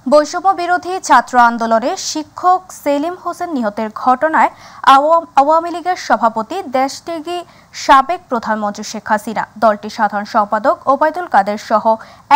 বৈষম্য বিরোধী ছাত্র আন্দোলনে শিক্ষক সেলিম হোসেন নিহতের ঘটনায় আওয়ামী লীগের সভাপতি দেশত্যাগী সাবেক প্রধানমন্ত্রী শেখ হাসিনা, দলটির সাধারণ সম্পাদক ওবায়দুল কাদের সহ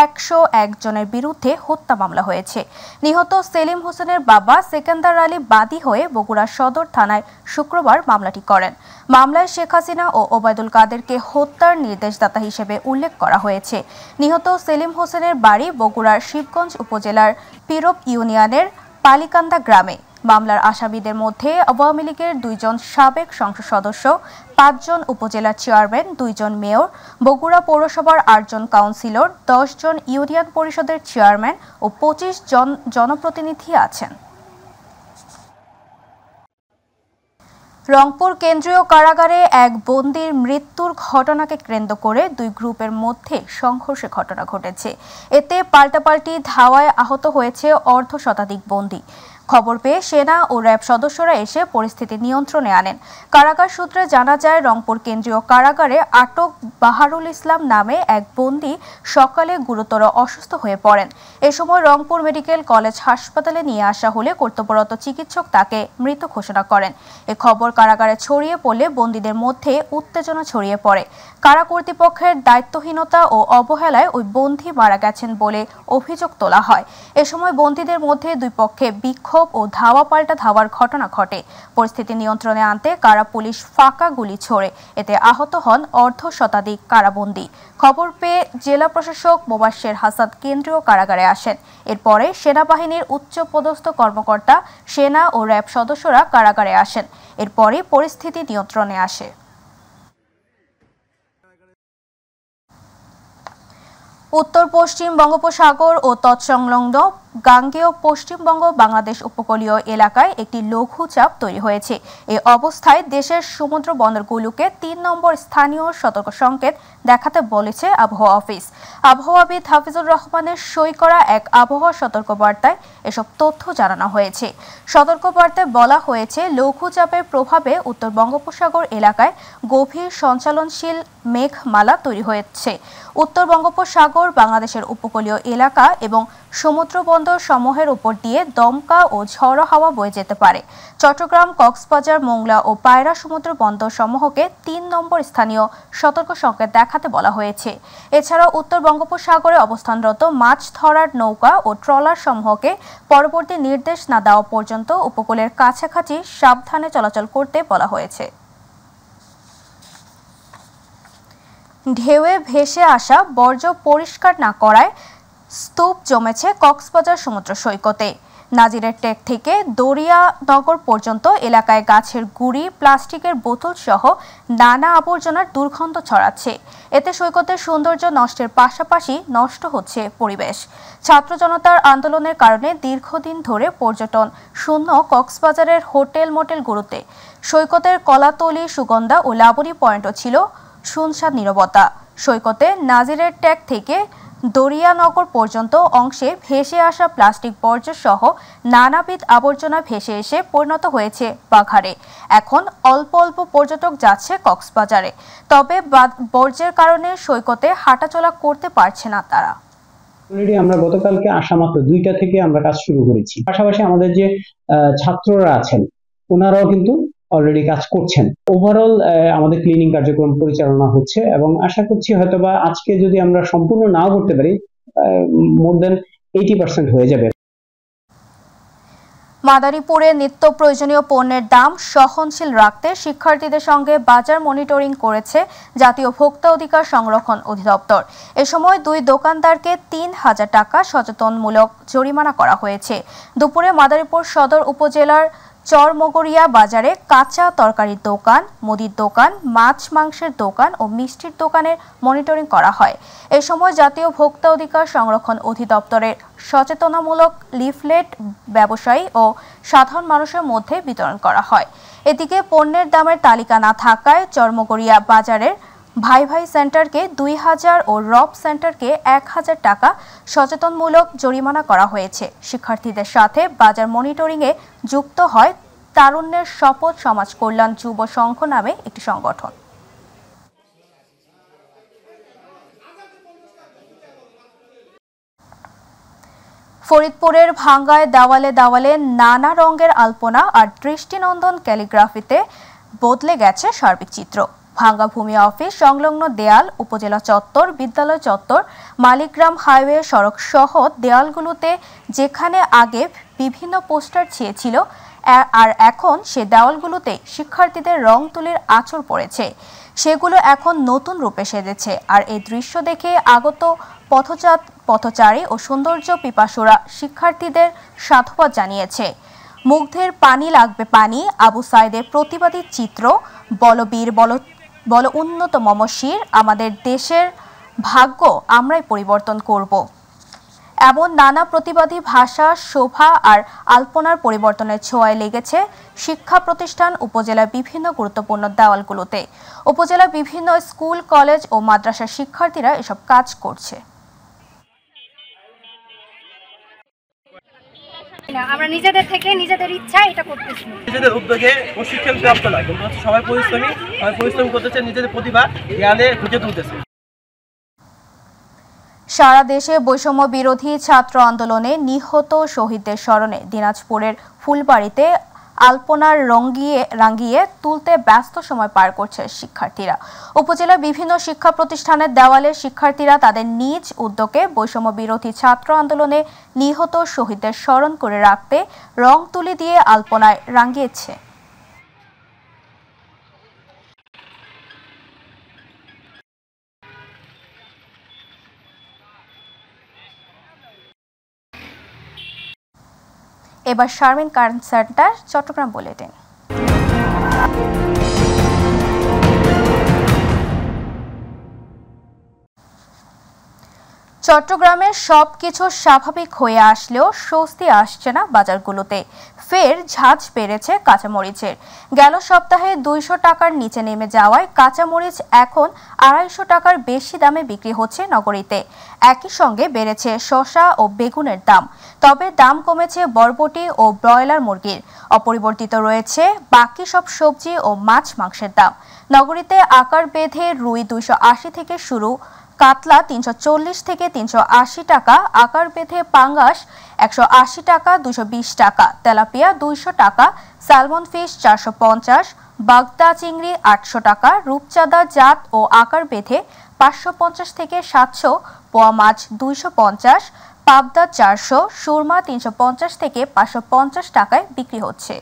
১০১ জনের বিরুদ্ধে হত্যা মামলা হয়েছে। নিহত সেলিম হোসেনের বাবা সেকেন্দার আলী বাদী হয়ে বগুড়া সদর থানায় শুক্রবার মামলাটি করেন। মামলায় শেখ হাসিনা ও ওবায়দুল কাদেরকে হত্যার নির্দেশদাতা হিসেবে উল্লেখ করা হয়েছে। নিহত সেলিম হোসেনের বাড়ি বগুড়ার শিবগঞ্জ উপজেলার পিরপ ইউনিয়নের পালিকান্দা গ্রামে। মামলার আসামিদের মধ্যে আওয়ামী লীগের ২ জন সাবেক সংসদ সদস্য, ৫ জন উপজেলা চেয়ারম্যান, ২ জন মেয়র, বগুড়া পৌরসভার ৮ জন কাউন্সিলর, ১০ জন ইউনিয়ন পরিষদের চেয়ারম্যান ও ২৫ জন জনপ্রতিনিধি আছেন। রংপুর কেন্দ্রীয় কারাগারে এক বন্দীর মৃত্যুর ঘটনাকে কেন্দ্র করে ২ গ্রুপের মধ্যে সংঘর্ষের ঘটনা ঘটেছে। এতে পাল্টাপাল্টি ধাওয়ায় আহত হয়েছে অর্ধশতাধিক বন্দী। খবর পেয়ে সেনা ও র্যাব সদস্যরা এসে পরিস্থিতি নিয়ন্ত্রণে আনেন। কারাগার সূত্রে জানা যায়, রংপুর কেন্দ্রীয় কারাগারে আটক বাহারুল ইসলাম নামে এক বন্দী সকালে গুরুতর অসুস্থ হয়ে পড়েন। এ সময় রংপুর মেডিকেল কলেজ হাসপাতালে নিয়ে আসা হলে কর্তব্যরত চিকিৎসক তাকে মৃত ঘোষণা করেন। এ খবর কারাগারে ছড়িয়ে পড়লে বন্দীদের মধ্যে উত্তেজনা ছড়িয়ে পড়ে। কারা কর্তৃপক্ষের দায়িত্বহীনতা ও অবহেলায় ওই বন্দী মারা গেছেন বলে অভিযোগ তোলা হয়। এ সময় বন্দীদের মধ্যে ২ পক্ষে বিক্ষোভ ও ধাওয়া পাল্টা ধাওয়ার ঘটনা ঘটে। পরিস্থিতি নিয়ন্ত্রণে আনতে কারা পুলিশ ফাঁকা গুলি ছোড়ে। এতে আহত হন অর্ধশতাধিক কারাবন্দী। খবর পেয়ে জেলা প্রশাসক মোবাশ্বের হাসান কেন্দ্রীয় কারাগারে আসেন। এরপরে সেনাবাহিনীর উচ্চপদস্থ কর্মকর্তা, সেনা ও র্যাব সদস্যরা কারাগারে আসেন। এরপরে পরিস্থিতি নিয়ন্ত্রণে আসে। উত্তর পশ্চিম বঙ্গোপসাগর ও তৎসংলগ্ন গাঙ্গেয় পশ্চিমবঙ্গ বাংলাদেশ উপকূলীয় এলাকায় একটি লঘুচাপ তৈরি হয়েছে। এই অবস্থায় দেশের সমুদ্র বন্দরগুলোকে ৩ নম্বর স্থানীয় সতর্ক সংকেত দেখাতে বলেছে আবহাওয়া অফিস। আবহাওয়াবিদ হাফিজুর রহমানের সই করা এক আবহাওয়া সতর্কবার্তায় এসব তথ্য জানানো হয়েছে। সতর্কবার্তায় বলা হয়েছে, লঘুচাপের প্রভাবে উত্তর বঙ্গোপসাগর এলাকায় গভীর সঞ্চালনশীল মেঘমালা তৈরি হয়েছে। উত্তর বঙ্গোপসাগর, বাংলাদেশের উপকূলীয় এলাকা এবং সমুদ্র বন্দর সমূহের উপর দিয়ে দমকা ও ঝড়ো হাওয়া বয়ে যেতে পারে। চট্টগ্রাম, কক্সবাজার, মোংলা ও পায়রা সমুদ্র বন্দর সমূহকে ৩ নম্বর স্থানীয় সতর্ক সংকেত দেখাতে বলা হয়েছে। এছাড়াও উত্তর বঙ্গোপসাগরে অবস্থানরত মাছ ধরার নৌকা ও ট্রলার সমূহকে পরবর্তী নির্দেশ না দেওয়া পর্যন্ত উপকূলের কাছাকাছি সাবধানে চলাচল করতে বলা হয়েছে। ঢেউয়ে ভেসে আসা বর্জ্য পরিষ্কার না করায় স্তূপ জমেছে কক্সবাজার সমুদ্র সৈকতে। নাজিরের টেক থেকে দরিয়ানগর পর্যন্ত এলাকায় গাছের গুঁড়ি, প্লাস্টিকের বোতল সহ নানা আবর্জনার দুর্গন্ধ ছড়াচ্ছে। এতে সৈকতের সৌন্দর্য নষ্টের পাশাপাশি নষ্ট হচ্ছে পরিবেশ। ছাত্র জনতার আন্দোলনের কারণে দীর্ঘদিন ধরে পর্যটন শূন্য কক্সবাজারের হোটেল মোটেলগুলোতে। সৈকতের কলাতলি, সুগন্ধা ও লাবণী পয়েন্টও ছিল শুনশান নীরবতা। সৈকতে নাজিরের ট্যাগ থেকে দরিয়ানগর পর্যন্ত অংশে ভেসে আসা প্লাস্টিক বর্জ্য সহ নানাবিধ আবর্জনা ভেসে এসে পরিণত হয়েছে বাঘারে। এখন অল্প অল্প পর্যটক যাচ্ছে কক্সবাজারে, তবে বর্জ্যের কারণে সৈকতে হাঁটাচলা করতে পারছে না তারা। অলরেডি আমরা গতকালকে আসা মাত্র ২টা থেকে আমরা কাজ শুরু করেছি। পাশাপাশি আমাদের যে ছাত্ররা আছেন ওনারাও কিন্তু অলরেডি কাজ করছেন। ওভারঅল আমাদের ক্লিনিং কার্যক্রম পরিচালনা হচ্ছে এবং আশা করছি হয়তোবা আজকে যদি আমরা সম্পূর্ণ নাও করতে পারি, মোর দেন 80% হয়ে যাবে। মাদারীপুরে নিত্য প্রয়োজনীয় পণ্যের দাম সহনশীল রাখতে শিক্ষার্থীদের সঙ্গে বাজার মনিটরিং করেছে জাতীয় ভোক্তা অধিকার সংরক্ষণ অধিদপ্তর। এ সময় ২ দোকানদারকে ৩,০০০ টাকা সচেতনমূলক জরিমানা করা হয়েছে। দুপুরে মাদারীপুর সদর উপজেলার চরমগরিয়া বাজারে কাঁচা তরকারির দোকান, মুদির দোকান, মাছ মাংসের দোকান ও মিষ্টির দোকানের মনিটরিং করা হয়। এ সময় জাতীয় ভোক্তা অধিকার সংরক্ষণ অধিদপ্তরের সচেতনামূলক লিফলেট ব্যবসায়ী ও সাধারণ মানুষের মধ্যে বিতরণ করা হয়। এদিকে পণ্যের দামের তালিকা না থাকায় চরমগরিয়া বাজারের ভাই ভাই সেন্টারকে ২,০০০ ও রব সেন্টারকে ১,০০০ টাকা সচেতনমূলক জরিমানা করা হয়েছে। শিক্ষার্থীদের সাথে বাজার মনিটরিংয়ে যুক্ত হয় তারুণ্যের শপথ সমাজ কল্যাণ যুব সংঘ নামে একটি সংগঠন। ফরিদপুরের ভাঙ্গায় দেওয়ালে দেওয়ালে নানা রঙের আলপনা আর দৃষ্টিনন্দন ক্যালিগ্রাফিতে বদলে গেছে সার্বিক চিত্র। ভাঙ্গা ভূমি অফিস সংলগ্ন দেয়াল, উপজেলা চত্বর, বিদ্যালয় চত্বর, মালিগ্রাম হাইওয়ে সড়ক সহ দেয়ালগুলোতে যেখানে আগে বিভিন্ন পোস্টার ছিঁড়েছিল আর এখন সে দেওয়ালগুলোতে শিক্ষার্থীদের রং তুলির আঁচড় পড়েছে। সেগুলো এখন নতুন রূপে সেজেছে। আর এই দৃশ্য দেখে আগত পথচারী ও সৌন্দর্য পিপাসুরা শিক্ষার্থীদের সাধুবাদ জানিয়েছে। মুগ্ধের পানি লাগবে পানি, আবু সাইদের প্রতিবাদী চিত্র, বলবীর বল উন্নত মমশির, আমাদের দেশের ভাগ্য আমরাই পরিবর্তন করব। এমন নানা প্রতিবাদী ভাষা, শোভা আর আলপনার পরিবর্তনের ছোঁয়ায় লেগেছে শিক্ষা প্রতিষ্ঠান উপজেলার বিভিন্ন গুরুত্বপূর্ণ দেওয়ালগুলোতে। উপজেলার বিভিন্ন স্কুল, কলেজ ও মাদ্রাসার শিক্ষার্থীরা এসব কাজ করছে। আমরা নিজেদের থেকে নিজেদের ইচ্ছা এটা করতেছি, নিজেদের উদ্যোগে প্রশিক্ষণ প্রাপ্ত না, কিন্তু সবাই পরিশ্রম করতেছে, নিজেদের প্রতিভা জ্ঞানে ফুটিয়ে তুলতেছে। সারা দেশে বৈষম্য বিরোধী ছাত্র আন্দোলনে নিহত শহীদদের স্মরণে দিনাজপুরের ফুলবাড়িতে আলপনার রাঙিয়ে তুলতে ব্যস্ত সময় পার করছে শিক্ষার্থীরা। উপজেলার বিভিন্ন শিক্ষা প্রতিষ্ঠানের দেওয়ালে শিক্ষার্থীরা তাদের নিজ উদ্যোগে বৈষম্য বিরোধী ছাত্র আন্দোলনে নিহত শহীদদের স্মরণ করে রাখতে রং তুলি দিয়ে আলপনায় রাঙিয়েছে। এবার Sharmin current centre Chattogram bulletin. চট্টগ্রামের সবকিছু স্বাভাবিক হয়ে আসলেও স্বস্তি আসছে না বাজারগুলোতে। ফের ঝাঁজ বেড়েছে কাঁচামরিচের। গেল সপ্তাহে 200 টাকার নিচে নেমে যাওয়ায় কাঁচামরিচ এখন 250 টাকার বেশি দামে বিক্রি হচ্ছে নগরীতে। একই সঙ্গে বেড়েছে শসা ও বেগুনের দাম। তবে দাম কমেছে বরবটি ও ব্রয়লার মুরগির। অপরিবর্তিত রয়েছে বাকি সব সবজি ও মাছ মাংসের দাম। নগরীতে আকার বেঁধে রুই 280 থেকে শুরু, কাতলা 340 থেকে 380 টাকা, আকার বেঁধে পাঙ্গাস 180 টাকা, 220 টাকা, তেলাপিয়া 200 টাকা, স্যালমন ফিশ 450, বাগদা চিংড়ি 800 টাকা, রূপচাঁদা জাত ও আকার বেঁধে 550 থেকে 700, পোয়া মাছ 250, পাবদা 400, সুরমা 350 থেকে 550 টাকায় বিক্রি হচ্ছে।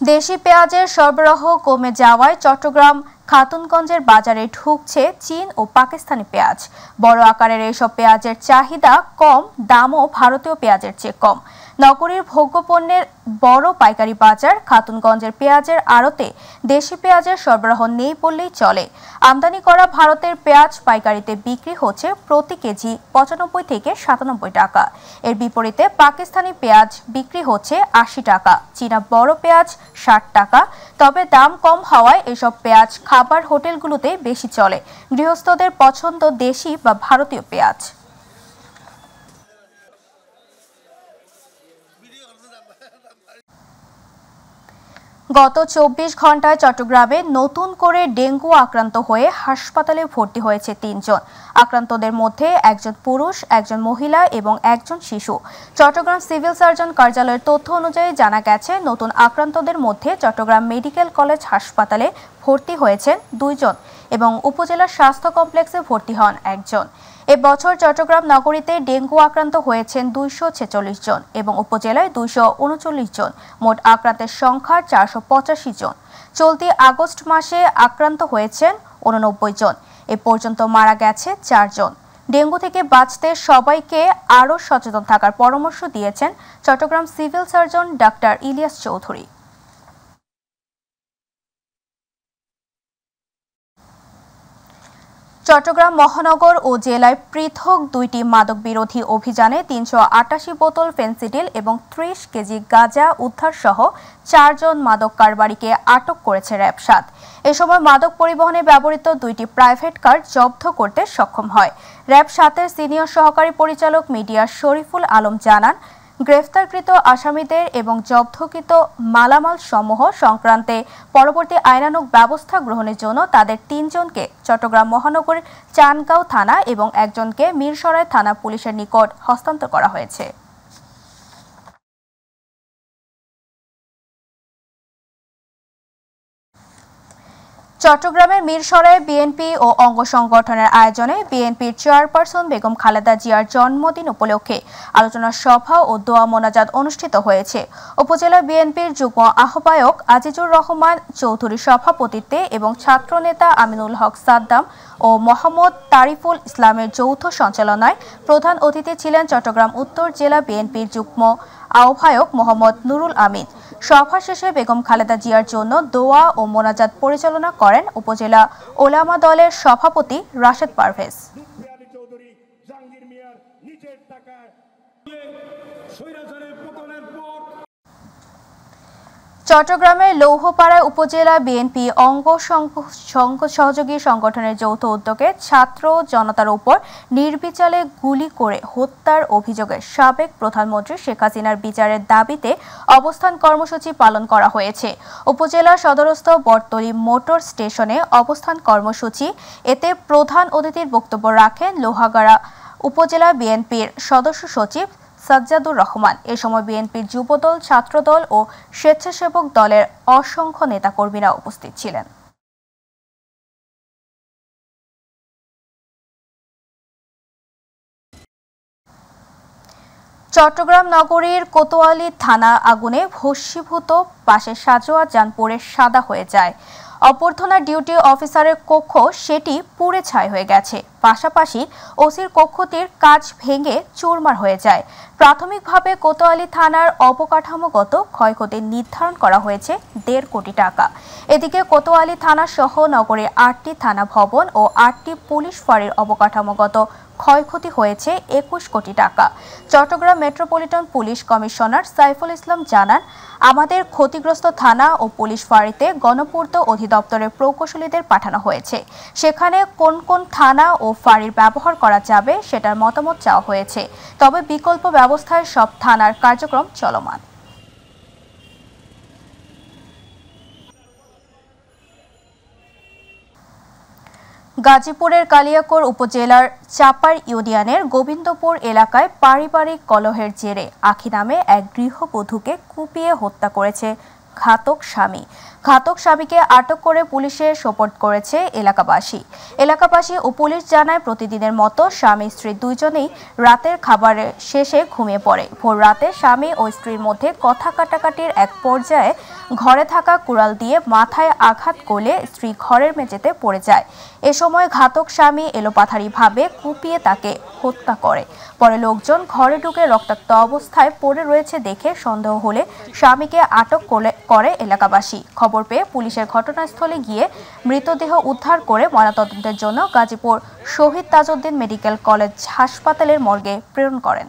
দেশি পেঁয়াজের সরবরাহ কমে যাওয়ায় চট্টগ্রাম খাতুনগঞ্জের বাজারে ঢুকছে চীন ও পাকিস্তানি পেঁয়াজ। বড় আকারের এসব পেঁয়াজের চাহিদা কম, দামও ভারতীয় পেঁয়াজের চেয়ে কম। নগরীর ভোগ্যপণ্যের বড় পাইকারি বাজার খাতুনগঞ্জের পেঁয়াজের আড়তে দেশি পেঁয়াজের সরবরাহ নেই বললেই চলে। আমদানি করা ভারতের পেঁয়াজ পাইকারিতে বিক্রি হচ্ছে প্রতি কেজি 95 থেকে 97 টাকা। এর বিপরীতে পাকিস্তানি পেঁয়াজ বিক্রি হচ্ছে 80 টাকা, চীনা বড় পেঁয়াজ 60 টাকা। তবে দাম কম হওয়ায় এসব পেঁয়াজ খাবার হোটেলগুলোতে বেশি চলে। গৃহস্থদের পছন্দ দেশি বা ভারতীয় পেঁয়াজ। গত 24 ঘন্টায় চট্টগ্রামে নতুন করে ডেঙ্গু আক্রান্ত হয়ে হাসপাতালে ভর্তি হয়েছে 3 জন। আক্রান্তদের মধ্যে একজন পুরুষ, একজন মহিলা এবং একজন শিশু। চট্টগ্রাম সিভিল সার্জন কার্যালয়ের তথ্য অনুযায়ী জানা গেছে, নতুন আক্রান্তদের মধ্যে চট্টগ্রাম মেডিকেল কলেজ হাসপাতালে ভর্তি হয়েছেন 2 জন এবং উপজেলা স্বাস্থ্য কমপ্লেক্সে ভর্তি হন 1 জন। এবছর চট্টগ্রাম নগরীতে ডেঙ্গু আক্রান্ত হয়েছেন 246 জন এবং উপজেলায় 239 জন। মোট আক্রান্তের সংখ্যা 485 জন। চলতি আগস্ট মাসে আক্রান্ত হয়েছেন 89 জন। এ পর্যন্ত মারা গেছে 4 জন। ডেঙ্গু থেকে বাঁচতে সবাইকে আরও সচেতন থাকার পরামর্শ দিয়েছেন চট্টগ্রাম সিভিল সার্জন ডাক্তার ইলিয়াস চৌধুরী। চট্টগ্রাম মহানগর ও জেলায় পৃথক 2টি মাদক বিরোধী অভিযানে 388 বোতল ফেনসিডিল এবং 30 কেজি গাঁজা উদ্ধার সহ 4 জন মাদক কারবারিকে আটক করেছে র্যাব 7। এ সময় মাদক পরিবহনে ব্যবহৃত 2টি প্রাইভেট কার জব্দ করতে সক্ষম হয়। র্যাব 7-এর সিনিয়র সহকারী পরিচালক মিডিয়া শরীফুল আলম জানান, গ্রেফতারকৃত আসামিদের এবং জব্দকৃত মালামাল সমূহ সংক্রান্তে পরবর্তী আইনানুগ ব্যবস্থা গ্রহণের জন্য তাদের 3 জনকে চট্টগ্রাম মহানগরীর চানগাঁও থানা এবং একজনকে মিরসরাই থানা পুলিশের নিকট হস্তান্তর করা হয়েছে। চট্টগ্রামের মিরসরাইয়ে বিএনপি ও অঙ্গ সংগঠনের আয়োজনে বিএনপির চেয়ারপারসন বেগম খালেদা জিয়ার জন্মদিন উপলক্ষে আলোচনা সভা ও দোয়া মোনাজাত অনুষ্ঠিত হয়েছে। উপজেলা বিএনপির যুগ্ম আহ্বায়ক আজিজুর রহমান চৌধুরীর সভাপতিত্বে এবং ছাত্রনেতা আমিনুল হক সাদ্দাম ও মোহাম্মদ তারিফুল ইসলামের যৌথ সঞ্চালনায় প্রধান অতিথি ছিলেন চট্টগ্রাম উত্তর জেলা বিএনপির যুগ্ম আহ্বায়ক মোহাম্মদ নুরুল আমিন। সভা শেষে বেগম খালেদা জিয়ার জন্য দোয়া ও মোনাজাত পরিচালনা করেন উপজেলা ওলামা দলের সভাপতি রাশেদ পারভেজ। চট্টগ্রামের লৌহপাড়া উপজেলা বিএনপি অঙ্গ সহযোগী সংগঠনের যৌথ উদ্যোগে ছাত্র জনতার উপর নির্বিচারে গুলি করে হত্যার অভিযোগে সাবেক প্রধানমন্ত্রী শেখ হাসিনার বিচারের দাবিতে অবস্থান কর্মসূচি পালন করা হয়েছে। উপজেলা সদরস্থ বটতলী মোটর স্টেশনে অবস্থান কর্মসূচি এতে প্রধান অতিথির বক্তব্য রাখেন লোহাগাড়া উপজেলা বিএনপির সদস্য সচিব সাজ্জাদুর রহমান। এ সময় বিএনপির যুবদল, ছাত্রদল ও স্বেচ্ছাসেবক দলের অসংখ্য নেতাকর্মীরা উপস্থিত ছিলেন। চট্টগ্রাম নগরীর কোতোয়ালি থানা আগুনে ভস্মীভূত পাশে সাজোয়া যান পুড়ে সাদা হয়ে যায়। অভ্যর্থনা ডিউটি অফিসারের কক্ষ সেটি পুড়ে ছাই হয়ে গেছে। পাশাপাশি ওসির কক্ষটির কাজ ভেঙে চুরমার হয়ে যায়। প্রাথমিকভাবে কোতোয়ালি থানার অবকাঠামোগত ক্ষয়ক্ষতি নির্ধারণ করা হয়েছে 1.5 কোটি টাকা। এদিকে কোতোয়ালি থানা সহ নগরের 8টি থানা ভবন ও 8টি পুলিশ ফাঁড়ির অবকাঠামোগত ক্ষয়ক্ষতি হয়েছে 21 কোটি টাকা। Chittagong metropolitan police commissioner Saiful Islam জানান, আমাদের ক্ষতিগ্রস্ত থানা ও পুলিশ ফাঁড়িতে গণপূর্ত অধিদপ্তরের প্রকৌশলীদের পাঠানো হয়েছে। সেখানে কোন কোন থানা ও ফাঁড়ির ব্যবহার করা যাবে সেটার মতামত চাওয়া হয়েছে। তবে বিকল্প ব্যবস্থায় সব থানার কার্যক্রম চলমান। গাজীপুরের কালিয়াকৈর উপজেলার চাপার ইউনিয়নের গোবিন্দপুর এলাকায় পারিবারিক কলহের জেরে আখি নামে এক গৃহবধূকে কুপিয়ে হত্যা করেছে ঘাতক স্বামী। ঘাতক স্বামীকে আটক করে পুলিশে সোপর্দ করেছে এলাকাবাসী ও পুলিশ জানায়, প্রতিদিনের মতো স্বামী স্ত্রী দুইজনেই রাতের খাবারের শেষে ঘুমিয়ে পড়ে। ভোর রাতে স্বামী ও স্ত্রীর মধ্যে কথা কাটাকাটির এক পর্যায়ে ঘরে থাকা কুড়াল দিয়ে মাথায় আঘাত করলে স্ত্রী ঘরের মেঝেতে পড়ে যায়। এ সময় ঘাতক স্বামী এলোপাথারিভাবে কুপিয়ে তাকে হত্যা করে। পরে লোকজন ঘরে ঢুকে রক্তাক্ত অবস্থায় পড়ে রয়েছে দেখে সন্দেহ হলে স্বামীকে আটক করে এলাকাবাসী। খবর পেয়ে পুলিশের ঘটনাস্থলে গিয়ে মৃতদেহ উদ্ধার করে ময়নাতদন্তের জন্য গাজীপুর শহীদ তাজউদ্দিন মেডিকেল কলেজ হাসপাতালের মর্গে প্রেরণ করেন।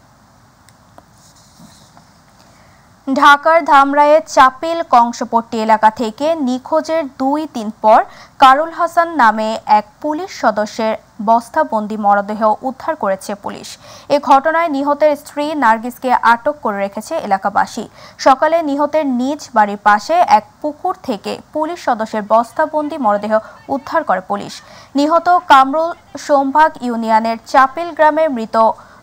ঢাকার ধামরায়ে চাপিল কংসপট্টি এলাকা থেকে নিখোঁজের 2-3 পর কারুল হাসান নামে এক পুলিশ সদস্যের বস্তাবন্দি মরদেহ উদ্ধার করেছে পুলিশ। এ ঘটনায় নিহতের স্ত্রী নার্গিসকে আটক করে রেখেছে এলাকাবাসী। সকালে নিহতের নিজ বাড়ির পাশে এক পুকুর থেকে পুলিশ সদস্যের বস্তাবন্দি মরদেহ উদ্ধার করে পুলিশ। নিহত কামরুল সোমভাগ ইউনিয়নের চাপিল গ্রামের মৃত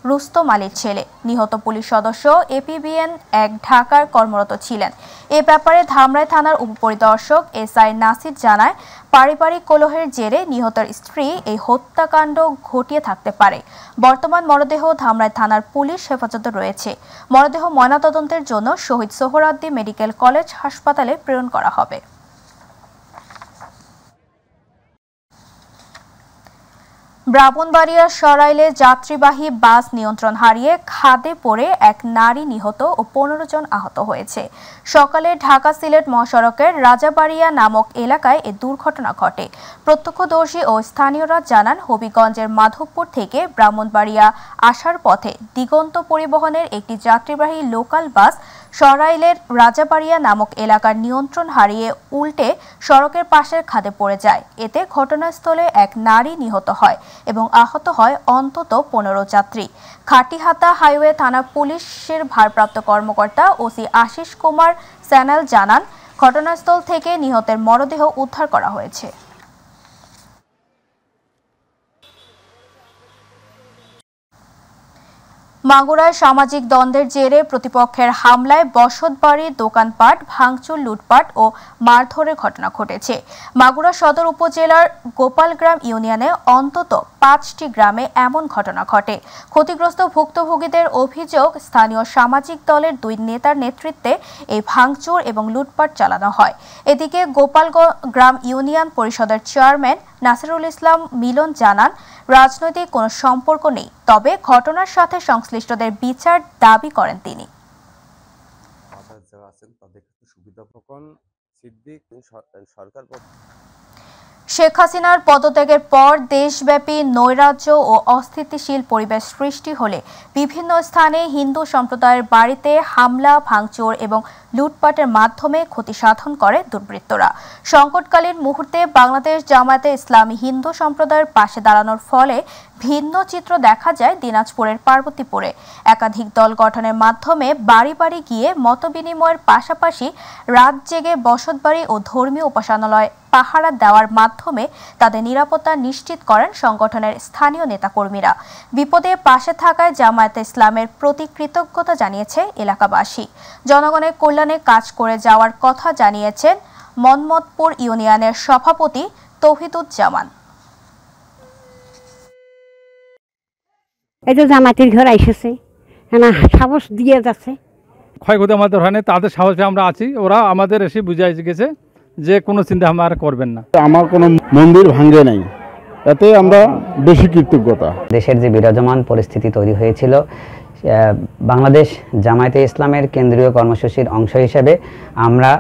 রুস্তম আলীর ছেলে। নিহত পুলিশ সদস্য এপিবিএন 1 ঢাকার কর্মরত ছিলেন। এ ব্যাপারে ধামরাই থানার উপপরিদর্শক এসআই নাসির জানায়, পারিবারিক কলহের জেরে নিহতের স্ত্রী এই হত্যাকাণ্ড ঘটিয়ে থাকতে পারে। বর্তমান মরদেহ ধামরাই থানার পুলিশ হেফাজতে রয়েছে। মরদেহ ময়নাতদন্তের জন্য শহীদ সোহরাওয়ার্দী মেডিকেল কলেজ হাসপাতালে প্রেরণ করা হবে। ব্রাহ্মণবাড়িয়ার সরাইলে যাত্রীবাহী বাস নিয়ন্ত্রণ হারিয়ে খাদে পড়ে এক নারী নিহত ও 15 জন আহত হয়েছে। সকালে ঢাকা সিলেট মহাসড়কের রাজাবাড়িয়া নামক এলাকায় এ দুর্ঘটনা ঘটে। প্রত্যক্ষদর্শী ও স্থানীয়রা জানান, হবিগঞ্জের মাধবপুর থেকে ব্রাহ্মণবাড়িয়া আসার পথে দিগন্ত পরিবহনের একটি যাত্রীবাহী লোকাল বাস সরাইলের রাজাবাড়িয়া নামক এলাকার নিয়ন্ত্রণ হারিয়ে উল্টে সড়কের পাশের খাদে পড়ে যায়। এতে ঘটনাস্থলে এক নারী নিহত হয় এবং আহত হয় অন্তত 15 যাত্রী। খাটিহাতা হাইওয়ে থানা পুলিশের ভারপ্রাপ্ত কর্মকর্তা ওসি আশিস কুমার স্যানাল জানান, ঘটনাস্থল থেকে নিহতের মরদেহ উদ্ধার করা হয়েছে। মাগুরায় সামাজিক দ্বন্দ্বের জেরে প্রতিপক্ষের হামলায় বসতবাড়ি, দোকানপাট ভাঙচুর, লুটপাট ও মারধরের ঘটনা ঘটেছে। মাগুরা সদর উপজেলার গোপালগ্রাম ইউনিয়নে অন্তত 5টি গ্রামে এমন ঘটনা ঘটে। ক্ষতিগ্রস্ত ভুক্তভোগীদের অভিযোগ, স্থানীয় সামাজিক দলের 2 নেতার নেতৃত্বে এই ভাঙচুর এবং লুটপাট চালানো হয়। এদিকে গোপালগ্রাম ইউনিয়ন পরিষদের চেয়ারম্যান নাসিরুল ইসলাম মিলন জানান, রাজনৈতিক কোনো সম্পর্ক নেই, তবে ঘটনার সাথে সংশ্লিষ্টদের বিচার দাবি করেন তিনি। শেখ হাসিনার পদত্যাগের পর দেশব্যাপী নৈরাজ্য ও অস্থিতিশীল পরিবেশ সৃষ্টি হলে বিভিন্ন স্থানে হিন্দু সম্প্রদায়ের বাড়িতে হামলা, ভাঙচুর এবং লুটপাটের মাধ্যমে ক্ষতি সাধন করে দুর্বৃত্তরা। সংকটকালীন মুহূর্তে বাংলাদেশ জামায়াতে ইসলামী হিন্দু সম্প্রদায়ের পাশে দাঁড়ানোর ফলে ভিন্ন চিত্র দেখা যায় দিনাজপুরের পার্বতীপুরে। একাধিক দল গঠনের মাধ্যমে বাড়ি বাড়ি গিয়ে মতবিনিময়ের পাশাপাশি রাত জেগে বসতবাড়ি ও ধর্মীয় উপাসনালয় পাহারা দেওয়ার মাধ্যমে তাদের নিরাপত্তা নিশ্চিত করেন সংগঠনের স্থানীয় নেতাকর্মীরা। বিপদে পাশে থাকায় জামায়াতে ইসলামের প্রতি কৃতজ্ঞতা জানিয়েছে এলাকাবাসী। জনগণের কল্যাণে কাজ করে যাওয়ার কথা জানিয়েছেন মনমতপুর ইউনিয়নের সভাপতি তৌহিদুজ্জামান। এই যে জামাতের ঘর আইসেছে, সাহস দিয়ে যাচ্ছে। ক্ষয়ক্ষতি আমাদের হয়নি, তাদের সাহসে আমরা আছি। ওরা আমাদের এসে বুঝাই গেছে যে কোনো চিন্তা আমার করবেন না। আমার কোনো মন্দির ভাঙ্গে নাই, এতে আমরা বেশি কৃতজ্ঞতা। দেশের যে বিরাজমান পরিস্থিতি তৈরি হয়েছিল, বাংলাদেশ জামায়াতে ইসলামের কেন্দ্রীয় কর্মসূচির অংশ হিসেবে আমরা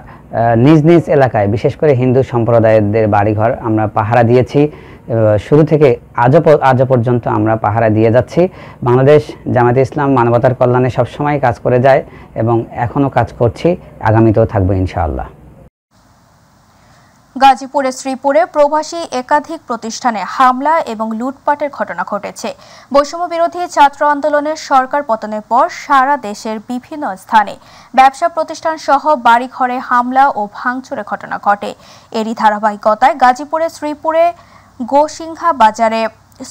নিজ নিজ এলাকায় বিশেষ করে হিন্দু সম্প্রদায়ের বাড়িঘর আমরা পাহারা দিয়েছি। শুরু থেকে আজও পর্যন্ত আমরা পাহারা দিয়ে যাচ্ছি। বাংলাদেশ জামায়াতে ইসলাম মানবতার কল্যাণে সবসময় কাজ করে যায় এবং এখনও কাজ করছি, আগামীতেও থাকবো ইনশাআল্লাহ। গাজীপুরের শ্রীপুরে প্রবাসী একাধিক প্রতিষ্ঠানে হামলা এবং লুটপাটের ঘটনা ঘটেছে। বৈষম্য বিরোধী ছাত্র আন্দোলনের সরকার পতনের পর সারা দেশের বিভিন্ন স্থানে ব্যবসা প্রতিষ্ঠান সহ বাড়িঘরে হামলা ও ভাঙচুরের ঘটনা ঘটে। এরই ধারাবাহিকতায় গাজীপুরের শ্রীপুরে গোসিংহা বাজারে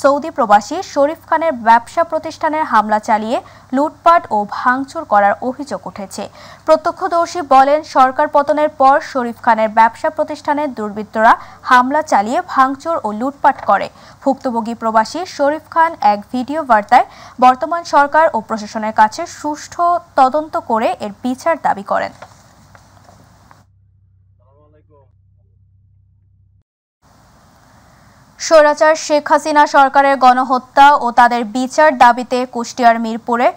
সৌদি প্রবাসী শরীফ খানের ব্যবসা প্রতিষ্ঠানের হামলা চালিয়ে লুটপাট ও ভাঙচুর করার অভিযোগ উঠেছে। প্রত্যক্ষদর্শী বলেন, সরকার পতনের পর শরীফ খানের ব্যবসা প্রতিষ্ঠানের দুর্বৃত্তরা হামলা চালিয়ে ভাঙচুর ও লুটপাট করে। ভুক্তভোগী প্রবাসী শরীফ খান এক ভিডিও বার্তায় বর্তমান সরকার ও প্রশাসনের কাছে সুষ্ঠু তদন্ত করে এর বিচার দাবি করেন। স্বৈরাচার শেখ হাসিনা সরকারের গণহত্যা ও তাদের বিচার দাবিতে কুষ্টিয়ার মিরপুরে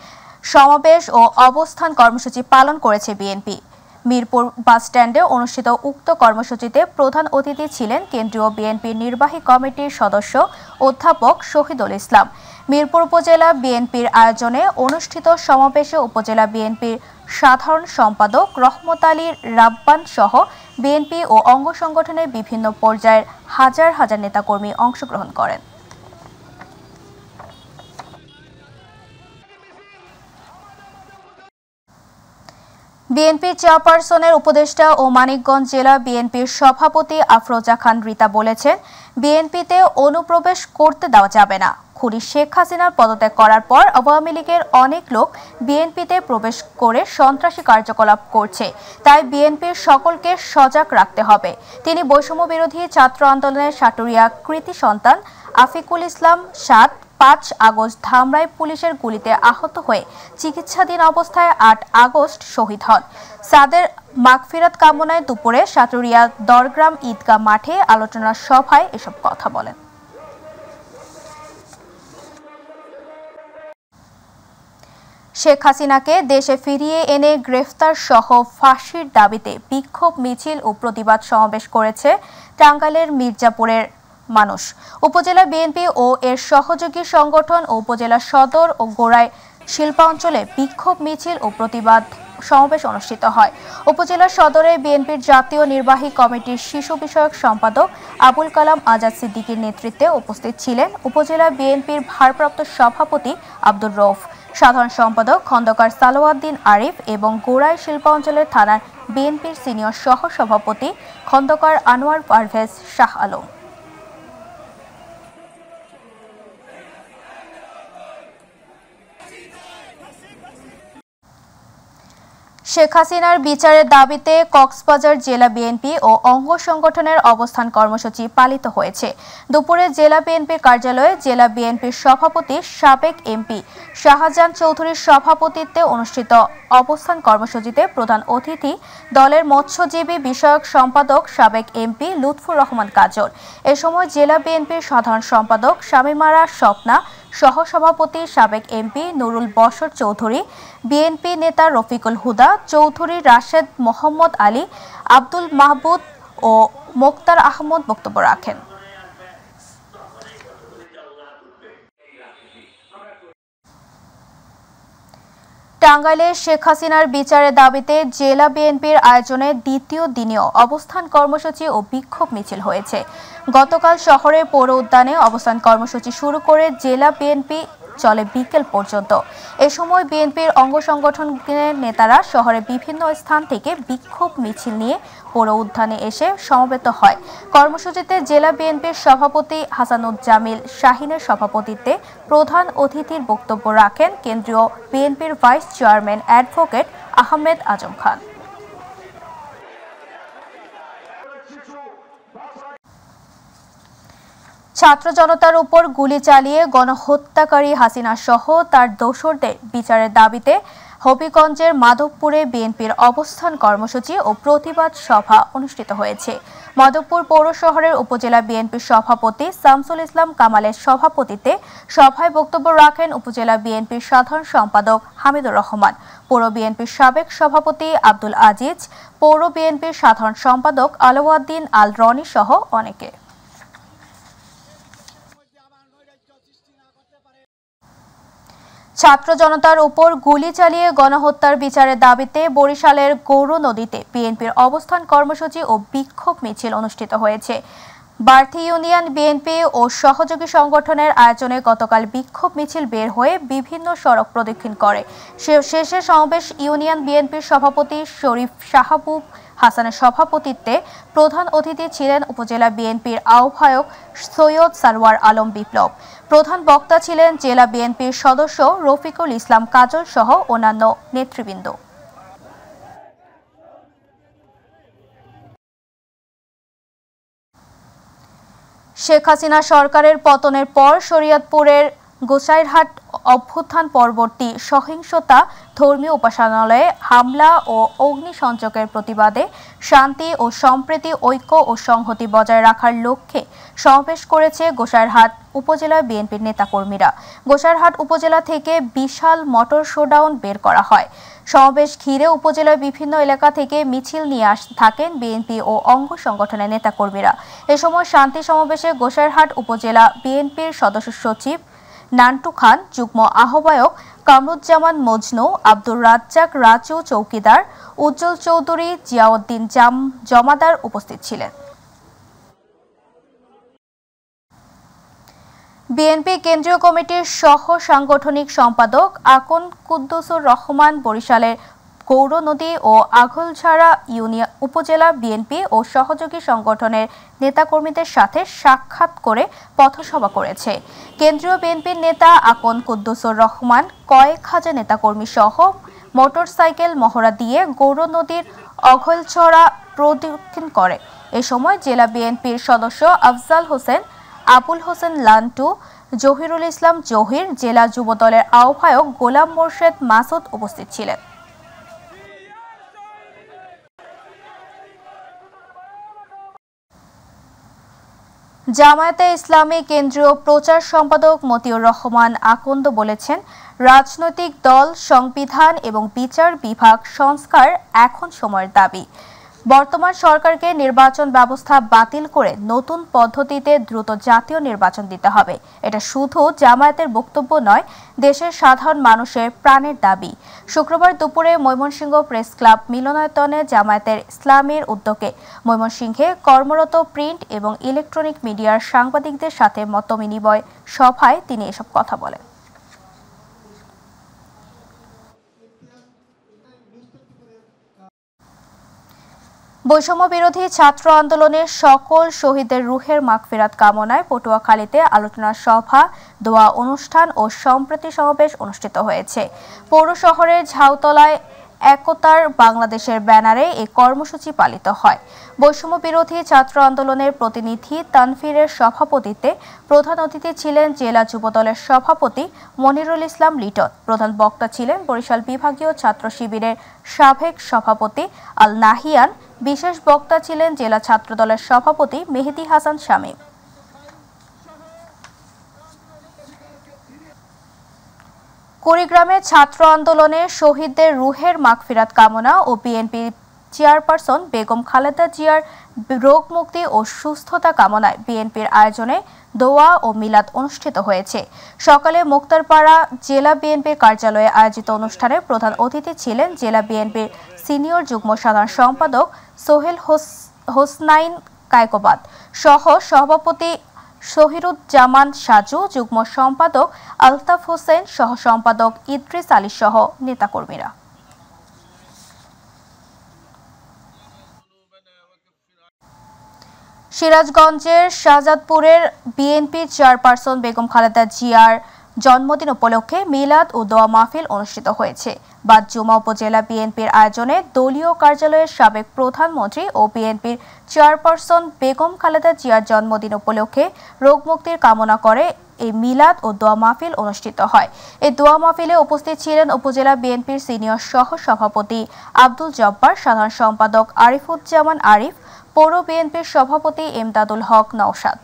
সমাবেশ ও অবস্থান কর্মসূচি পালন করেছে বিএনপি। মিরপুর বাসস্ট্যান্ডে অনুষ্ঠিত উক্ত কর্মসূচিতে প্রধান অতিথি ছিলেন কেন্দ্রীয় বিএনপির নির্বাহী কমিটির সদস্য অধ্যাপক শহীদুল ইসলাম। মিরপুর উপজেলা বিএনপির আয়োজনে অনুষ্ঠিত সমাবেশে উপজেলা বিএনপির সাধারণ সম্পাদক রহমত আলী রাব্বান সহ বিএনপি ও অঙ্গ সংগঠনের বিভিন্ন পর্যায়ের হাজার হাজার নেতাকর্মী অংশগ্রহণ করেন। বিএনপি চেয়ারপারসনের উপদেষ্টা ও মানিকগঞ্জ জেলা বিএনপির সভাপতি আফরোজা খান রীতা বলেছেন, বিএনপিতে অনুপ্রবেশ করতে দেওয়া যাবে না। খুনি শেখ হাসিনার পদত্যাগ করার পর আওয়ামী লীগের অনেক লোক বিএনপিতে প্রবেশ করে সন্ত্রাসী কার্যকলাপ করছে, তাই বিএনপির সকলকে সজাগ রাখতে হবে। তিনি বৈষম্য বিরোধী ছাত্র আন্দোলনের সাটুরিয়া কৃতি সন্তান আফিকুল ইসলাম 5 আগস্ট ধামরাই পুলিশের গুলিতে আহত হয়ে চিকিৎসাধীন অবস্থায় 8 আগস্ট শহীদ হন। সাদের মাগফিরাত কামনায় দুপুরে সাটুরিয়া দরগ্রাম ঈদগাহ মাঠে আলোচনা সভায় এসব কথা বলেন। শেখ হাসিনাকে দেশে ফিরিয়ে এনে গ্রেফতার সহ ফাঁসির দাবিতে বিক্ষোভ মিছিল ও প্রতিবাদ সমাবেশ করেছে টাঙ্গাইলের মির্জাপুরের মানুষ। উপজেলা বিএনপি ও এর সহযোগী সংগঠন ও উপজেলা সদর ও গোড়ায় শিল্পাঞ্চলে বিক্ষোভ মিছিল ও প্রতিবাদ সমাবেশ অনুষ্ঠিত হয়। উপজেলা সদরে বিএনপির জাতীয় নির্বাহী কমিটির শিশু বিষয়ক সম্পাদক আবুল কালাম আজাদ সিদ্দিকীর নেতৃত্বে উপস্থিত ছিলেন উপজেলা বিএনপির ভারপ্রাপ্ত সভাপতি আব্দুর রউফ, সাধারণ সম্পাদক খন্দকার সালাউদ্দিন আরিফ এবং গোড়াই শিল্পাঞ্চলের থানার বিএনপির সিনিয়র সহ সভাপতি খন্দকার আনোয়ার পারভেজ শাহ আলম। শেখ হাসিনার বিচারের দাবিতে কক্সবাজার জেলা বিএনপি ও অঙ্গ সংগঠনের অবস্থান কর্মসূচি পালিত হয়েছে। দুপুরে জেলা বিএনপির কার্যালয়ে জেলা বিএনপির সভাপতি সাবেক এমপি শাহজাহান চৌধুরীর সভাপতিত্বে অনুষ্ঠিত অবস্থান কর্মসূচিতে প্রধান অতিথি দলের মৎস্যজীবী বিষয়ক সম্পাদক সাবেক এমপি লুৎফুর রহমান কাজল। এ সময় জেলা বিএনপির সাধারণ সম্পাদক শামিমারা স্বপ্না, সহসভাপতি সাবেক এমপি নুরুল বশর চৌধুরী, বিএনপি নেতা রফিকুল হুদা চৌধুরী, রাশেদ মোহাম্মদ আলী, আব্দুল মাহবুব ও মোক্তার আহমদ বক্তব্য রাখেন। টাঙ্গাইলে শেখ হাসিনার বিচারের দাবিতে জেলা বিএনপির আয়োজনে দ্বিতীয় দিনেও অবস্থান কর্মসূচি ও বিক্ষোভ মিছিল হয়েছে। গতকাল শহরের পৌর উদ্যানে অবস্থান কর্মসূচি শুরু করে জেলা বিএনপি চলে বিকেল পর্যন্ত। এ সময় বিএনপির অঙ্গ সংগঠনের নেতারা শহরের বিভিন্ন স্থান থেকে বিক্ষোভ মিছিল নিয়ে পৌর উদ্যানে এসে সমবেত হয়। কর্মসূচিতে জেলা বিএনপির সভাপতি হাসানুজ্জামিল শাহিনের সভাপতিত্বে প্রধান অতিথির বক্তব্য রাখেন কেন্দ্রীয় বিএনপির vice chairman advocate Ahmed Azam Khan. ছাত্র জনতার উপর গুলি চালিয়ে গণহত্যাকারী হাসিনা সহ তার দোসরদের বিচারের দাবিতে হবিগঞ্জের মাধবপুরে বিএনপির অবস্থান কর্মসূচি ও প্রতিবাদ সভা অনুষ্ঠিত হয়েছে। মাধবপুর পৌর শহরের উপজেলা বিএনপির সভাপতি শামসুল ইসলাম কামালের সভাপতিত্বে সভায় বক্তব্য রাখেন উপজেলা বিএনপির সাধারণ সম্পাদক হামিদুর রহমান, পৌর বিএনপির সাবেক সভাপতি আব্দুল আজিজ, পৌর বিএনপির সাধারণ সম্পাদক আলাউদ্দিন আল রনি সহ অনেকে। ছাত্র জনতার উপর গুলি চালিয়ে গণহত্যার বিচারের দাবিতে বরিশালের গৌর নদীতে বিএনপির অবস্থান কর্মসূচি ও বিক্ষোভ মিছিল অনুষ্ঠিত হয়েছে। বার্থি ইউনিয়ন বিএনপি ও সহযোগী সংগঠনের আয়োজনে গতকাল বিক্ষোভ মিছিল বের হয়ে বিভিন্ন সড়ক প্রদক্ষিণ করে। শেষে সমাবেশ ইউনিয়ন বিএনপির সভাপতি শরীফ শাহাবুব হাসানের সভাপতিত্বে প্রধান অতিথি ছিলেন উপজেলা বিএনপির আহ্বায়ক সৈয়দ সারওয়ার আলম বিপ্লব। প্রধান বক্তা ছিলেন জেলা বিএনপির সদস্য রফিকুল ইসলাম কাজল সহ অন্যান্য নেতৃবৃন্দ। শেখ হাসিনা সরকারের পতনের পর শরীয়তপুরের গোসাইরহাট অভ্যুত্থান পরবর্তী সহিংসতা, ধর্মীয় উপাসনালয়ে হামলা ও অগ্নিসংযোগের প্রতিবাদে শান্তি ও সম্প্রীতি, ঐক্য ও সংহতি বজায় রাখার লক্ষ্যে সমাবেশ করেছে গোসাইরহাট উপজেলা বিএনপির নেতাকর্মীরা। গোসাইরহাট উপজেলা থেকে বিশাল মোটর শোডাউন বের করা হয়। সমাবেশ ঘিরে উপজেলার বিভিন্ন এলাকা থেকে মিছিল নিয়ে আসতে থাকেন বিএনপি ও অঙ্গ সংগঠনের নেতাকর্মীরা। এ সময় শান্তি সমাবেশে গোসাইরহাট উপজেলা বিএনপির সদস্য সচিব নান্টু খান, যুগ্ম আহ্বায়ক কামরুজ্জামান মজনু, আব্দুর রাজ্জাক রাজু চৌকিদার, উজ্জ্বল চৌধুরী, জিয়াউদ্দিন জমাদার উপস্থিত ছিলেন। বিএনপি কেন্দ্রীয় কমিটির সহ সাংগঠনিক সম্পাদক আকন কুদ্দুসুর রহমান বরিশালের গৌর নদী ও আঘলঝাড়া ইউনিয়ন উপজেলা বিএনপি ও সহযোগী সংগঠনের নেতাকর্মীদের সাথে সাক্ষাৎ করে পথসভা করেছে। কেন্দ্রীয় বিএনপির নেতা আকন কুদ্দুসুর রহমান কয়েক হাজার নেতাকর্মী সহ মোটরসাইকেল মহড়া দিয়ে গৌর নদীর অঘলছড়া প্রদক্ষিণ করে। এ সময় জেলা বিএনপির সদস্য আফজাল হোসেন, আবুল হোসেন লান্টু, জহিরুল ইসলাম জহির, জেলা যুবদলের আহ্বায়ক গোলাম মোর্শেদ মাসুদ উপস্থিত ছিলেন। জামায়াতে ইসলামী কেন্দ্রীয় প্রচার সম্পাদক মতিউর রহমান আকন্দ বলেছেন, রাজনৈতিক দল, সংবিধান এবং বিচার বিভাগ সংস্কার এখন সময়ের দাবি। বর্তমান সরকারকে নির্বাচন ব্যবস্থা বাতিল করে নতুন পদ্ধতিতে দ্রুত জাতীয় নির্বাচন দিতে হবে। এটা শুধু জামায়াতের বক্তব্য নয়, দেশের সাধারণ মানুষের প্রাণের দাবি। শুক্রবার দুপুরে ময়মনসিংহ প্রেস ক্লাব মিলনায়তনে জামায়াতের ইসলামীর উদ্যোগে ময়মনসিংহে কর্মরত প্রিন্ট এবং ইলেকট্রনিক মিডিয়ার সাংবাদিকদের সাথে মতবিনিময় সভায় তিনি এসব কথা বলেন। বৈষম্য বিরোধী ছাত্র আন্দোলনের সকল শহীদের রুহের মাগফিরাত কামনায় পটুয়াখালীতে আলোচনা সভা, দোয়া অনুষ্ঠান ও সম্প্রীতি সমাবেশ অনুষ্ঠিত হয়েছে। পৌর শহরের ঝাউতলায় একতার বাংলাদেশের ব্যানারে এই কর্মসূচি পালিত হয়। বৈষম্য বিরোধী ছাত্র আন্দোলনের প্রতিনিধি তানফিরের সভাপতিত্বে প্রধান অতিথি ছিলেন জেলা যুবদলের সভাপতি মনিরুল ইসলাম লিটন। প্রধান বক্তা ছিলেন বরিশাল বিভাগীয় ছাত্র শিবিরের সাবেক সভাপতি আল নাহিয়ান। বিশেষ বক্তা ছিলেন জেলা ছাত্রদলের সভাপতি মেহেদী হাসান শামীম। কুড়িগ্রামে ছাত্র আন্দোলনে শহীদদের রুহের মাগফিরাত কামনা ও বিএনপি চেয়ারপারসন বেগম খালেদা জিয়ার রোগ মুক্তি ও সুস্থতা কামনায় বিএনপির আয়োজনে দোয়া ও মিলাদ অনুষ্ঠিত হয়েছে। সকালে মুক্তারপাড়া জেলা বিএনপির কার্যালয়ে আয়োজিত অনুষ্ঠানে প্রধান অতিথি ছিলেন জেলা বিএনপির সিনিয়র যুগ্ম সাধারণ সম্পাদক সোহেল হোসনাইন কায়কোবাদ সহ সভাপতি শহীরুজ্জামান সাজু, যুগ্ম সম্পাদক আলতাফ হোসেন, সহ সম্পাদক ইদ্রিস আলী সহ নেতাকর্মীরা। সিরাজগঞ্জের শাহজাদপুরের বিএনপি চেয়ারপারসন বেগম খালেদা জিয়ার জন্মদিন উপলক্ষে মিলাদ ও দোয়া মাহফিল অনুষ্ঠিত হয়েছে। বাদজুমা উপজেলা বিএনপির আয়োজনে দলীয় কার্যালয়ের সাবেক প্রধানমন্ত্রী ও বিএনপির চেয়ারপারসন বেগম খালেদা জিয়ার জন্মদিন উপলক্ষে রোগ মুক্তির কামনা করে এই মিলাদ ও দোয়া মাহফিল অনুষ্ঠিত হয়। এই দোয়া মাহফিলে উপস্থিত ছিলেন উপজেলা বিএনপির সিনিয়র সহ সভাপতি আব্দুল জব্বার, সাধারণ সম্পাদক আরিফুজ্জামান আরিফ, পৌর বিএনপির সভাপতি এমদাদুল হক নওশাদ।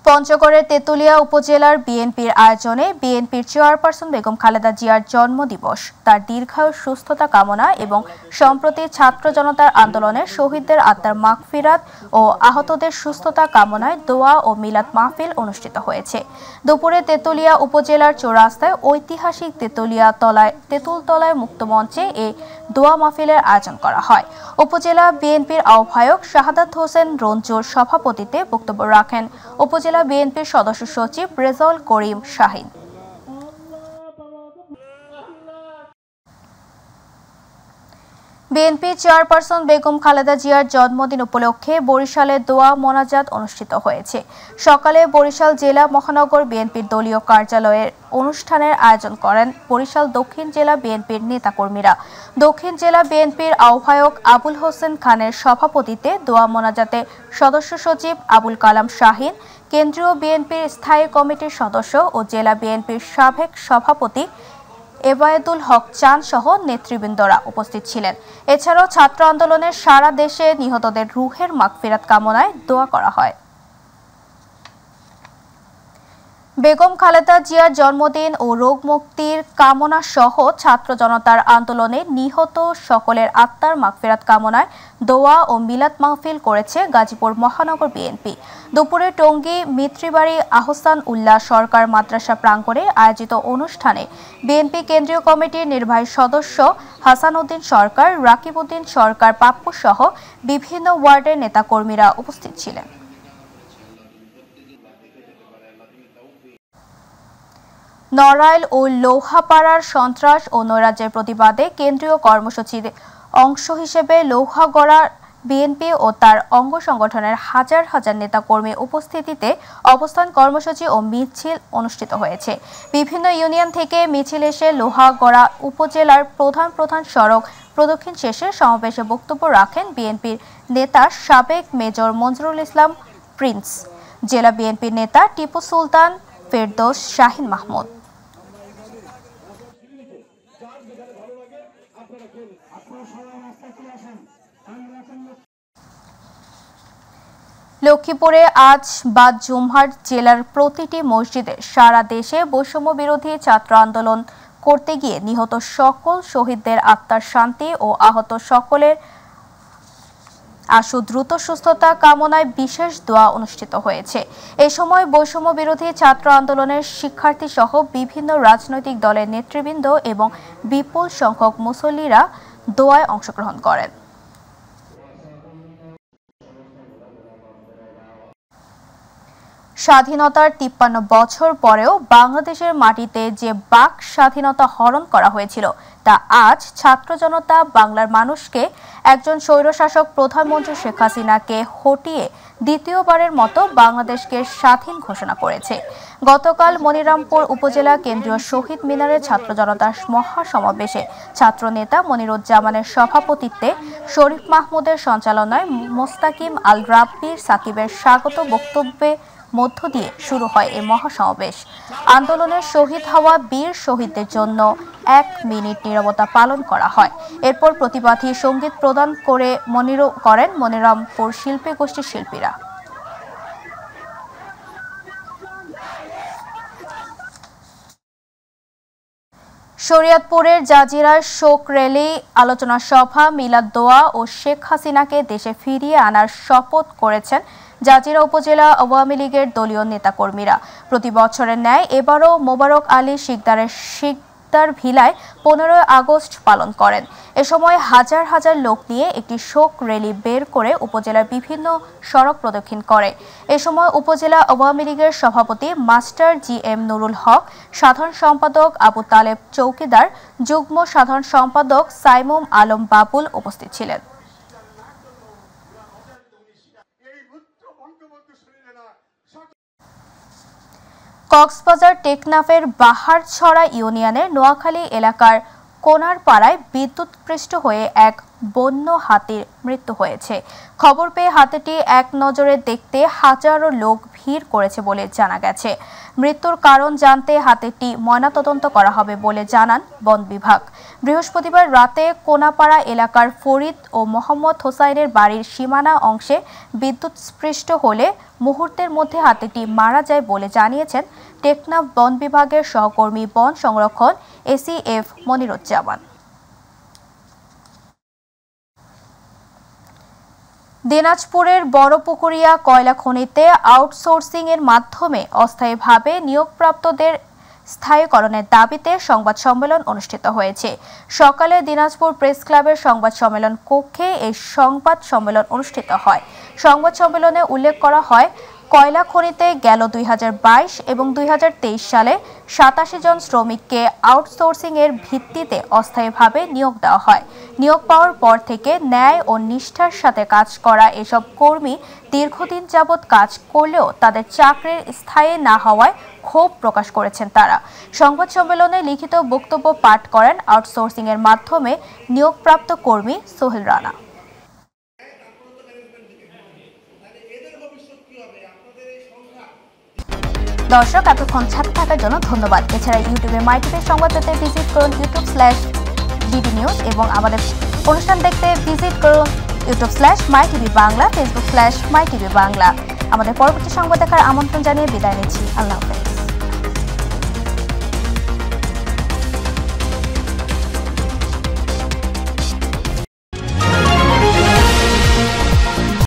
পঞ্চগড়ের তেতুলিয়া উপজেলার বিএনপির আয়োজনে বিএনপির চেয়ারপারসন বেগম খালেদা জিয়ার জন্মদিবস, তার দীর্ঘায়ু সুস্থতা কামনা এবং সম্প্রতি ছাত্র জনতার আন্দোলনে শহীদদের আত্মার মাগফিরাত ও আহতদের সুস্থতা কামনায় দোয়া ও মিলাদ মাহফিল অনুষ্ঠিত হয়েছে। দুপুরে তেতুলিয়া উপজেলার চৌরাস্তায় ঐতিহাসিক তেঁতুলতলায় মুক্তমঞ্চে এই দোয়া মাহফিলের আয়োজন করা হয়। উপজেলা বিএনপির আহ্বায়ক শাহাদাত হোসেন রঞ্জুর সভাপতিত্বে বক্তব্য রাখেন উপজেলা বিএনপির সদস্য সচিব রেজাউল করিম শাহিন। বিএনপি চেয়ারপারসন বেগম খালেদা জিয়ার জন্মদিন উপলক্ষে বরিশালে দোয়া মোনাজাত অনুষ্ঠিত হয়েছে। সকালে বরিশাল জেলা মহানগর বিএনপির দলীয় কার্যালয়ের অনুষ্ঠানের আয়োজন করেন বরিশাল দক্ষিণ জেলা বিএনপির নেতাকর্মীরা। দক্ষিণ জেলা বিএনপির আহ্বায়ক আবুল হোসেন খানের সভাপতিত্বে দোয়া মোনাজাতে সদস্য সচিব আবুল কালাম শাহিন, কেন্দ্রীয় বিএনপির স্থায়ী কমিটির সদস্য ও জেলা বিএনপির সাবেক সভাপতি এবায়েদুল হক চান সহ নেতৃবৃন্দরা উপস্থিত ছিলেন। এছাড়াও ছাত্র আন্দোলনের সারা দেশে নিহতদের রুহের মাগফিরাত কামনায় দোয়া করা হয়। বেগম খালেদা জিয়ার জন্মদিন ও রোগ মুক্তির কামনা সহ ছাত্র জনতার আন্দোলনে নিহত সকলের আত্মার মাগফিরাত কামনায় দোয়া ও মিলাদ মাহফিল করেছে গাজীপুর মহানগর বিএনপি। দুপুরে টঙ্গী মিত্রিবাড়ি আহসান উল্লাহ সরকার মাদ্রাসা প্রাঙ্গণে আয়োজিত অনুষ্ঠানে বিএনপি কেন্দ্রীয় কমিটির নির্বাহী সদস্য হাসান উদ্দিন সরকার, রাকিব উদ্দিন সরকার পাপ্পু সহ বিভিন্ন ওয়ার্ডের নেতাকর্মীরা উপস্থিত ছিলেন। নড়াইল ও লৌহাপাড়ার সন্ত্রাস ও নৈরাজ্যের প্রতিবাদে কেন্দ্রীয় কর্মসূচির অংশ হিসেবে লৌহাগড়া বিএনপি ও তার অঙ্গ সংগঠনের হাজার হাজার নেতাকর্মী উপস্থিতিতে অবস্থান কর্মসূচি ও মিছিল অনুষ্ঠিত হয়েছে। বিভিন্ন ইউনিয়ন থেকে মিছিল এসে লোহাগড়া উপজেলার প্রধান সড়ক প্রদক্ষিণ শেষে সমাবেশে বক্তব্য রাখেন বিএনপির নেতা সাবেক মেজর মঞ্জুরুল ইসলাম প্রিন্স, জেলা বিএনপির নেতা টিপু সুলতান, ফেরদৌস, শাহিন মাহমুদ। লক্ষ্মীপুরে আজ বাদ জুমহার জেলার প্রতিটি মসজিদে সারা দেশে বৈষম্য বিরোধী ছাত্র আন্দোলন করতে গিয়ে নিহত সকল শহীদদের আত্মার শান্তি ও আহত সকলের আশু দ্রুত সুস্থতা কামনায় বিশেষ দোয়া অনুষ্ঠিত হয়েছে। এ সময় বৈষম্য বিরোধী ছাত্র আন্দোলনের শিক্ষার্থী সহ বিভিন্ন রাজনৈতিক দলের নেতৃবৃন্দ এবং বিপুল সংখ্যক মুসল্লিরা দোয়ায় অংশগ্রহণ করেন। স্বাধীনতার 53 বছর পরেও বাংলাদেশের মাটিতে যে বাক স্বাধীনতা হরণ করা হয়েছিল তা আজ ছাত্র জনতা বাংলার মানুষকে একজন স্বৈরশাসক প্রধানমন্ত্রী শেখ হাসিনাকে হটিয়ে দ্বিতীয়বারের মতো বাংলাদেশকে স্বাধীন ঘোষণা করেছে। গতকাল মনিরামপুর উপজেলা কেন্দ্রীয় শহীদ মিনারে ছাত্র জনতার মহাসমাবেশে ছাত্রনেতা মনিরুজ্জামানের সভাপতিত্বে শরীফ মাহমুদের সঞ্চালনায় মোস্তাকিম আল রাব্বির সাকিবের স্বাগত বক্তব্যে মধ্য দিয়ে শুরু হয় এই মহাসমাবেশ। আন্দোলনের শহীদ হওয়া বীর শহীদদের জন্য 1 মিনিট নীরবতা পালন করা হয়। এরপর প্রতিবাদী সঙ্গীত প্রদান করেন মনিরামপুর শিল্পী গোষ্ঠীর শিল্পীরা। শরীয়তপুরের জাজিরার শোক র্যালি, আলোচনা সভা, মিলাদ দোয়া ও শেখ হাসিনাকে দেশে ফিরিয়ে আনার শপথ করেছেন জাজিরা উপজেলা আওয়ামী লীগের দলীয় নেতাকর্মীরা। প্রতি বছরের ন্যায় এবারও মোবারক আলী শিকদার ভিলায় 15 আগস্ট পালন করেন। এ সময় হাজার হাজার লোক নিয়ে একটি শোক র্যালি বের করে উপজেলার বিভিন্ন সড়ক প্রদক্ষিণ করে। এ সময় উপজেলা আওয়ামী লীগের সভাপতি মাস্টার GM নুরুল হক, সাধারণ সম্পাদক আবু তালেব চৌকিদার, যুগ্ম সাধারণ সম্পাদক সাইমুম আলম বাবুল উপস্থিত ছিলেন। কক্সবাজার টেকনাফের বাহারছড়া ইউনিয়নের নোয়াখালী এলাকার কোনারপাড়ায় বিদ্যুৎস্পৃষ্ট হয়ে এক বন্য হাতির মৃত্যু হয়েছে। খবর পেয়ে হাতিটি এক নজরে দেখতে হাজারো লোক ভিড় করেছে বলে জানা গেছে। মৃত্যুর কারণ জানতে হাতিটি ময়নাতদন্ত করা হবে বলে জানান বন বিভাগ। বৃহস্পতিবার রাতে কোনাপাড়া এলাকার ফরিদ ও মোহাম্মদ হোসাইনের বাড়ির সীমানা অংশে বিদ্যুৎস্পৃষ্ট হলে মুহূর্তের মধ্যে হাতিটি মারা যায় বলে জানিয়েছেন টেকনাফ বন বিভাগের সহকর্মী বন সংরক্ষণ ACF মনিরুজ্জামান। দিনাজপুরের বড়পুকুরিয়া কয়লা খনিতে আউটসোর্সিং এর মাধ্যমে অস্থায়ীভাবে নিয়োগপ্রাপ্তদের স্থায়ীকরণের দাবিতে সংবাদ সম্মেলন অনুষ্ঠিত হয়েছে। সকালে দিনাজপুর প্রেস ক্লাবের সংবাদ সম্মেলন কক্ষে এই সংবাদ সম্মেলন অনুষ্ঠিত হয়। সংবাদ সম্মেলনে উল্লেখ করা হয়, কয়লা খনিতে গেল 2022 এবং 2023 সালে 87 জন শ্রমিককে আউটসোর্সিং এর ভিত্তিতে অস্থায়ীভাবে নিয়োগ দেওয়া হয়। নিয়োগ পাওয়ার পর থেকে ন্যায় ও নিষ্ঠার সাথে কাজ করা এসব কর্মী দীর্ঘদিন যাবৎ কাজ করলেও তাদের চাকরির স্থায়ী না হওয়ায় ক্ষোভ প্রকাশ করেছেন তারা। সংবাদ সম্মেলনে লিখিত বক্তব্য পাঠ করেন আউটসোর্সিং এর মাধ্যমে নিয়োগপ্রাপ্ত কর্মী সোহেল রানা। দর্শক, এতক্ষণ সাথে থাকার জন্য ধন্যবাদ। এছাড়া ইউটিউবে মাইটিভির সংবাদ পেতে ভিজিট করুন youtube/DD News এবং আমাদের অনুষ্ঠান দেখতে ভিজিট করুন youtube/mytv বাংলা, facebook/mytv বাংলা। আমাদের পরবর্তী সংবাদ দেখার আমন্ত্রণ জানিয়ে বিদায় নিচ্ছি। আল্লাহ হাফেজ।